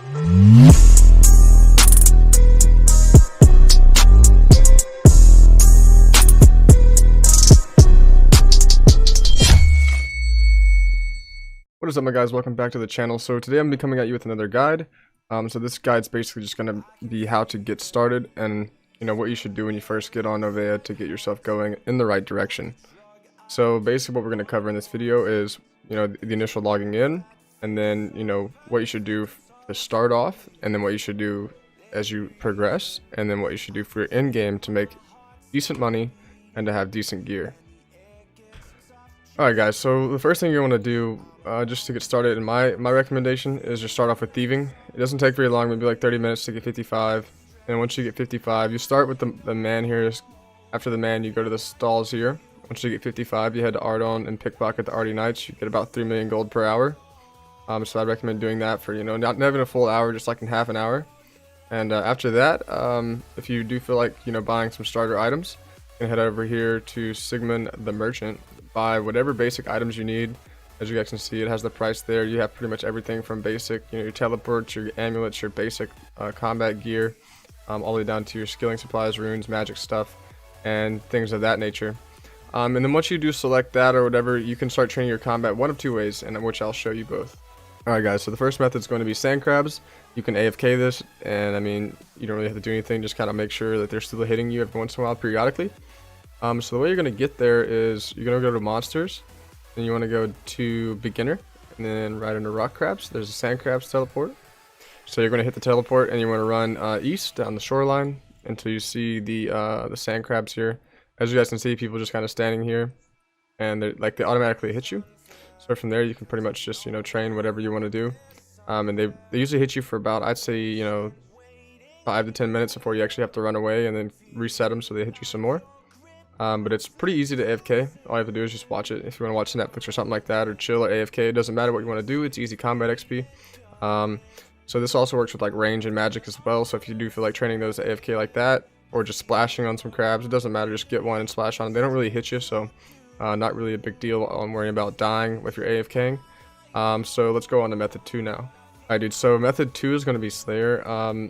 What is up, my guys? Welcome back to the channel. So today I'm gonna be coming at you with another guide. So this guide's basically just gonna be how to get started and what you should do when you first get on Novea to get yourself going in the right direction. So basically what we're gonna cover in this video is the initial logging in, and then what you should do to start off, and then what you should do as you progress, and then what you should do for your end game to make decent money and to have decent gear. Alright guys, so the first thing you want to do just to get started, and my recommendation is just start off with thieving. It doesn't take very long, maybe like 30 minutes to get 55, and once you get 55 you start with the man here. After the man you go to the stalls here. Once you get 55 you head to Ardon and pickpocket the Arty Knights. You get about 3 million gold per hour. So I recommend doing that for not even a full hour, just like in half an hour. And after that, if you do feel like buying some starter items, you can head over here to Sigmund the Merchant. Buy whatever basic items you need. As you guys can see, it has the price there. You have pretty much everything from basic, your teleports, your amulets, your basic combat gear, all the way down to your skilling supplies, runes, magic stuff, and things of that nature. And then once you do select that or whatever, you can start training your combat one of two ways, and which I'll show you both. Alright guys, so the first method is going to be sand crabs. You can AFK this, and I mean, you don't really have to do anything, just kind of make sure that they're still hitting you every once in a while periodically. So the way you're going to get there is you're going to go to monsters, then you want to go to beginner, and then right under rock crabs there's a sand crabs teleport. So you're going to hit the teleport and you want to run east down the shoreline until you see the sand crabs here. As you guys can see, people just kind of standing here, and they automatically hit you. So from there you can pretty much just train whatever you want to do, and they usually hit you for about, I'd say 5 to 10 minutes before you actually have to run away, and then reset them so they hit you some more. But it's pretty easy to AFK. All you have to do is just watch it. If you want to watch Netflix or something like that, or chill or AFK, it doesn't matter what you want to do. It's easy combat XP. So this also works with like range and magic as well. So if you do feel like training those AFK like that, or just splashing on some crabs, it doesn't matter. Just get one and splash on them. They don't really hit you, so not really a big deal on worrying about dying if you're AFKing. So let's go on to method 2 now. Alright dude, so method 2 is going to be Slayer.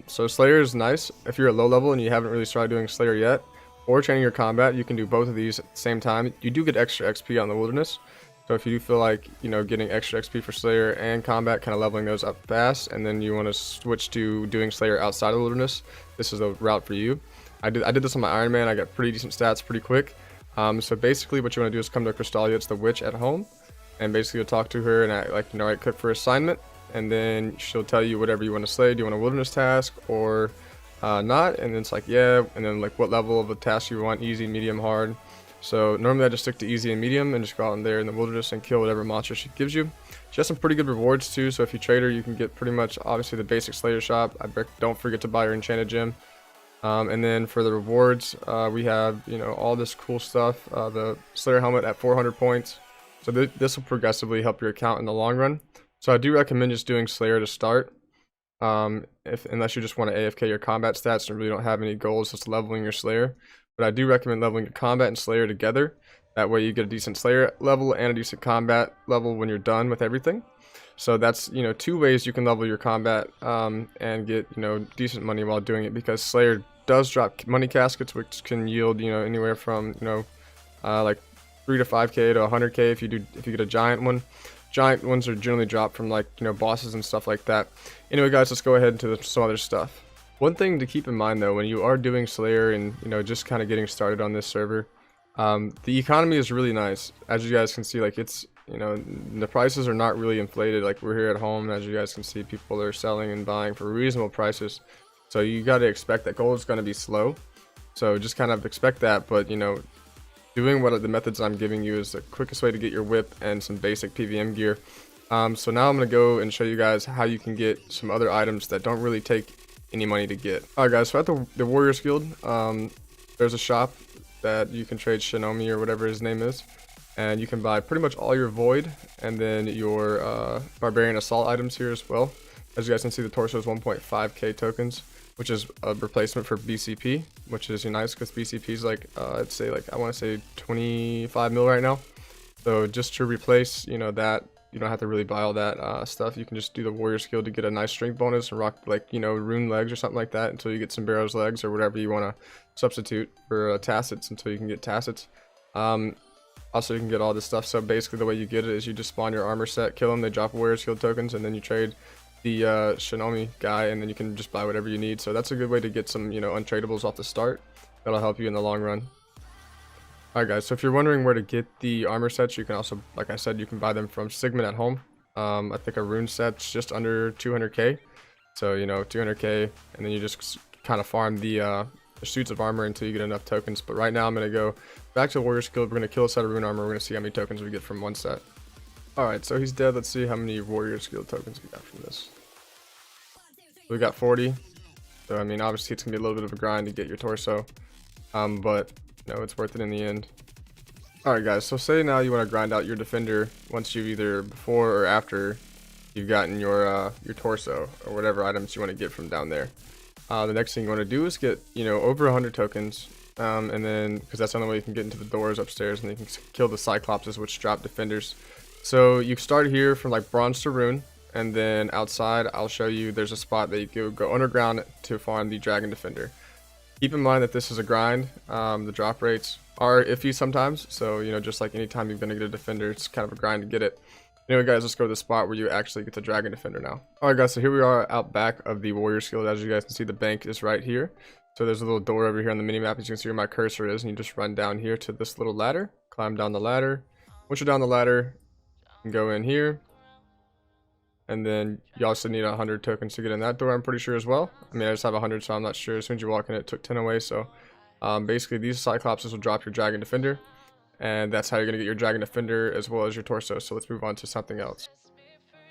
So Slayer is nice if you're at low level and you haven't really started doing Slayer yet, or training your combat. You can do both of these at the same time. You do get extra XP on the wilderness, so if you do feel like getting extra XP for Slayer and combat, kind of leveling those up fast, and then you want to switch to doing Slayer outside of the wilderness, this is the route for you. I did this on my Iron Man. I got pretty decent stats pretty quick. So basically what you want to do is come to Crystalia. It's the witch at home, and basically you'll talk to her and act like right click for assignment, and then she'll tell you whatever you want to slay. Do you want a wilderness task or not? And then it's like, yeah, and then like what level of a task you want, easy, medium, hard. So normally I just stick to easy and medium and just go out in there in the wilderness and kill whatever monster she gives you. She has some pretty good rewards too, so if you trade her you can get pretty much obviously the basic Slayer shop. Don't forget to buy her enchanted gem. And then for the rewards, we have all this cool stuff. The Slayer helmet at 400 points, so this will progressively help your account in the long run. So I do recommend just doing Slayer to start. Unless you just want to AFK your combat stats and really don't have any goals, just leveling your Slayer. But I do recommend leveling your combat and Slayer together. That way you get a decent Slayer level and a decent combat level when you're done with everything. So that's 2 ways you can level your combat and get decent money while doing it, because Slayer does drop money caskets, which can yield anywhere from like 3 to 5k to 100k if you get a giant one. Giant ones are generally dropped from like bosses and stuff like that. Anyway guys, let's go ahead into some other stuff. One thing to keep in mind though, when you are doing Slayer and just kind of getting started on this server, the economy is really nice. As you guys can see, like it's the prices are not really inflated. Like we're here at home, as you guys can see, people are selling and buying for reasonable prices. So you got to expect that gold is going to be slow, so just kind of expect that. But doing what the methods I'm giving you is the quickest way to get your whip and some basic PVM gear. So now I'm going to go and show you guys how you can get some other items that don't really take any money to get. Alright guys, so at the Warriors Guild, there's a shop that you can trade Shinomi or whatever his name is, and you can buy pretty much all your Void and then your Barbarian Assault items here as well. As you guys can see, the torso is 1.5k tokens, which is a replacement for BCP, which is nice because BCP is like I'd say like I want to say 25 mil right now. So just to replace that you don't have to really buy all that stuff. You can just do the warrior skill to get a nice strength bonus and rock like, you know, rune legs or something like that until you get some barrows legs or whatever you want to substitute for tacits until you can get tacits. Also, you can get all this stuff. So basically the way you get it is you just spawn your armor set, kill them, they drop warrior skill tokens, and then you trade the Shinomi guy, and then you can just buy whatever you need. So that's a good way to get some, you know, untradables off the start. That'll help you in the long run. Alright guys, so if you're wondering where to get the armor sets, you can also, like I said, you can buy them from Sigmund at home. I think a rune set's just under 200k. So, you know, 200k, and then you just kind of farm the suits of armor until you get enough tokens. But right now I'm going to go back to Warrior Skill. We're going to kill a set of rune armor. We're going to see how many tokens we get from one set. Alright, so he's dead. Let's see how many Warrior Skill tokens we got from this. We got 40. So, I mean, obviously it's going to be a little bit of a grind to get your torso. But no, it's worth it in the end. Alright guys, so say now you want to grind out your defender once you've either before or after you've gotten your torso or whatever items you want to get from down there. The next thing you want to do is get, you know, over 100 tokens, and then because that's the only way you can get into the doors upstairs, and you can kill the Cyclopses, which drop defenders. So you start here from like bronze to rune, and then outside I'll show you there's a spot that you can go underground to farm the dragon defender. Keep in mind that this is a grind. The drop rates are iffy sometimes, so you know, just like anytime you're gonna get a defender, it's kind of a grind to get it. Anyway guys, let's go to the spot where you actually get the dragon defender now. Alright guys, so here we are out back of the warrior skill. As you guys can see, the bank is right here. So there's a little door over here on the minimap. As you can see where my cursor is, and you just run down here to this little ladder, climb down the ladder. Once you're down the ladder, you can go in here, and then you also need 100 tokens to get in that door, I'm pretty sure as well. I mean, I just have 100, so I'm not sure. As soon as you walk in, it took 10 away. So basically these Cyclopses will drop your dragon defender, and that's how you're gonna get your dragon defender as well as your torso. So let's move on to something else.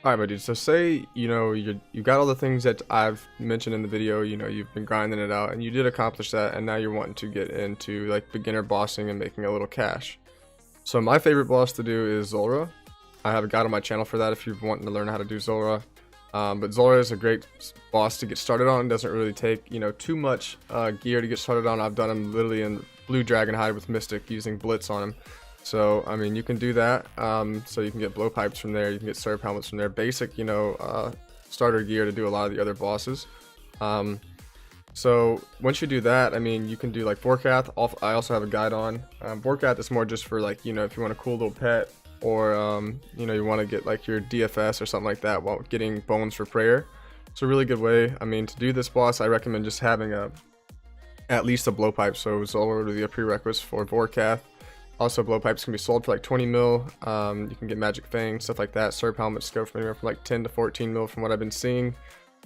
Alright my dude, so say you know you got all the things that I've mentioned in the video. You know, you've been grinding it out and you did accomplish that, and now you're wanting to get into like beginner bossing and making a little cash. So my favorite boss to do is Zulrah. I have a guide on my channel for that if you're wanting to learn how to do Zulrah. But Zulrah is a great boss to get started on. It doesn't really take, you know, too much gear to get started on. I've done him literally in blue dragon hide with Mystic using Blitz on him. So I mean, you can do that. So you can get blowpipes from there, you can get serve helmets from there, basic, you know, starter gear to do a lot of the other bosses. So once you do that, I mean, you can do like Vorkath. I also have a guide on Vorkath. Is more just for like, you know, if you want a cool little pet, or you know, you want to get like your DFS or something like that while getting bones for prayer. It's a really good way. I mean, to do this boss, I recommend just having at least a blowpipe. So Zulrah would be a prerequisite for Vorkath. Also, blowpipes can be sold for like 20 mil. You can get Magic Fang, stuff like that. Serp helmets go from anywhere from like 10 to 14 mil from what I've been seeing.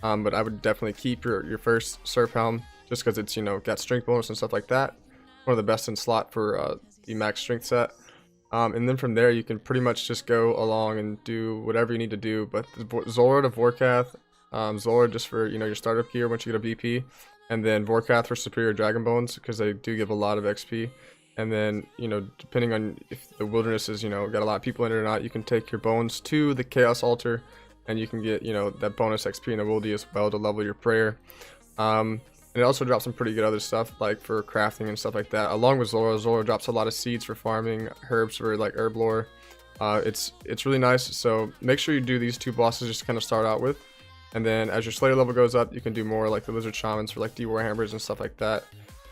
But I would definitely keep your first Serp helm just because it's, you know, got strength bonus and stuff like that. One of the best in slot for the max strength set. And then from there, you can pretty much just go along and do whatever you need to do. But Zulrah to Vorkath, Zulrah just for, you know, your startup gear once you get a BP, and then Vorkath for superior dragon bones because they do give a lot of XP. And then, you know, depending on if the wilderness is, you know, got a lot of people in it or not, you can take your bones to the Chaos Altar, and you can get, you know, that bonus XP in the wildy as well to level your prayer. And it also drops some pretty good other stuff like for crafting and stuff like that. Along with Zulrah, Zulrah drops a lot of seeds for farming, herbs for like herb lore. It's really nice. So make sure you do these two bosses just to kind of start out with. And then as your Slayer level goes up, you can do more like the Lizard Shamans for like D-Warhammers and stuff like that.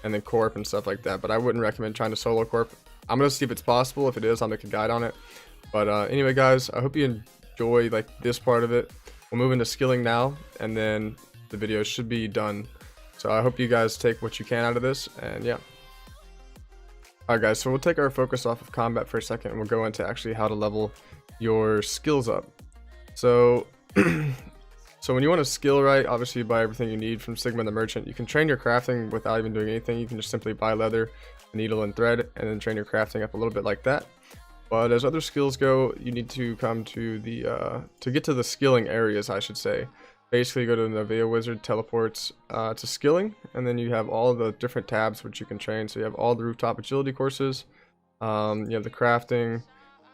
And then Corp and stuff like that. But I wouldn't recommend trying to solo Corp. I'm going to see if it's possible. If it is, I'll make a guide on it. But anyway, guys, I hope you enjoy like this part of it. We'll move into skilling now, and then the video should be done. So I hope you guys take what you can out of this, and yeah. Alright guys, so we'll take our focus off of combat for a second, and we'll go into actually how to level your skills up. So so when you want to skill right, obviously you buy everything you need from Sigmund the Merchant. You can train your crafting without even doing anything. You can just simply buy leather, needle, and thread, and then train your crafting up a little bit like that. But as other skills go, you need to come to the to get to the skilling areas, I should say. Basically, go to the Nevaeh Wizard, teleports to skilling, and then you have all the different tabs which you can train. So you have all the rooftop agility courses, you have the crafting,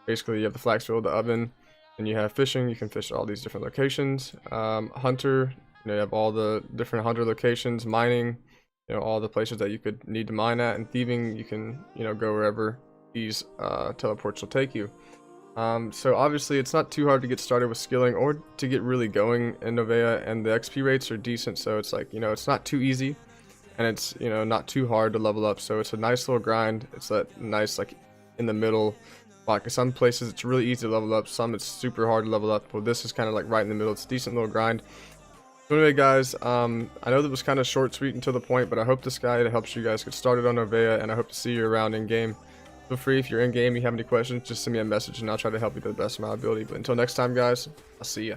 basically you have the flax field, the oven, and you have fishing. You can fish at all these different locations. Hunter, you know, you have all the different hunter locations. Mining, you know, all the places that you could need to mine at. And thieving, you can, you know, go wherever these teleports will take you. So obviously it's not too hard to get started with skilling or to get really going in Novea, and the XP rates are decent, so it's like, you know, it's not too easy, and it's, you know, not too hard to level up, so it's a nice little grind. It's that nice, like, in the middle. Like some places it's really easy to level up, some it's super hard to level up. Well, this is kind of like right in the middle. It's a decent little grind. So anyway, guys, I know that was kind of short, sweet, and to the point, but I hope this guide helps you guys get started on Novea, and I hope to see you around in game. Feel free, if you're in game, you have any questions, just send me a message and I'll try to help you to the best of my ability. But until next time, guys, I'll see ya.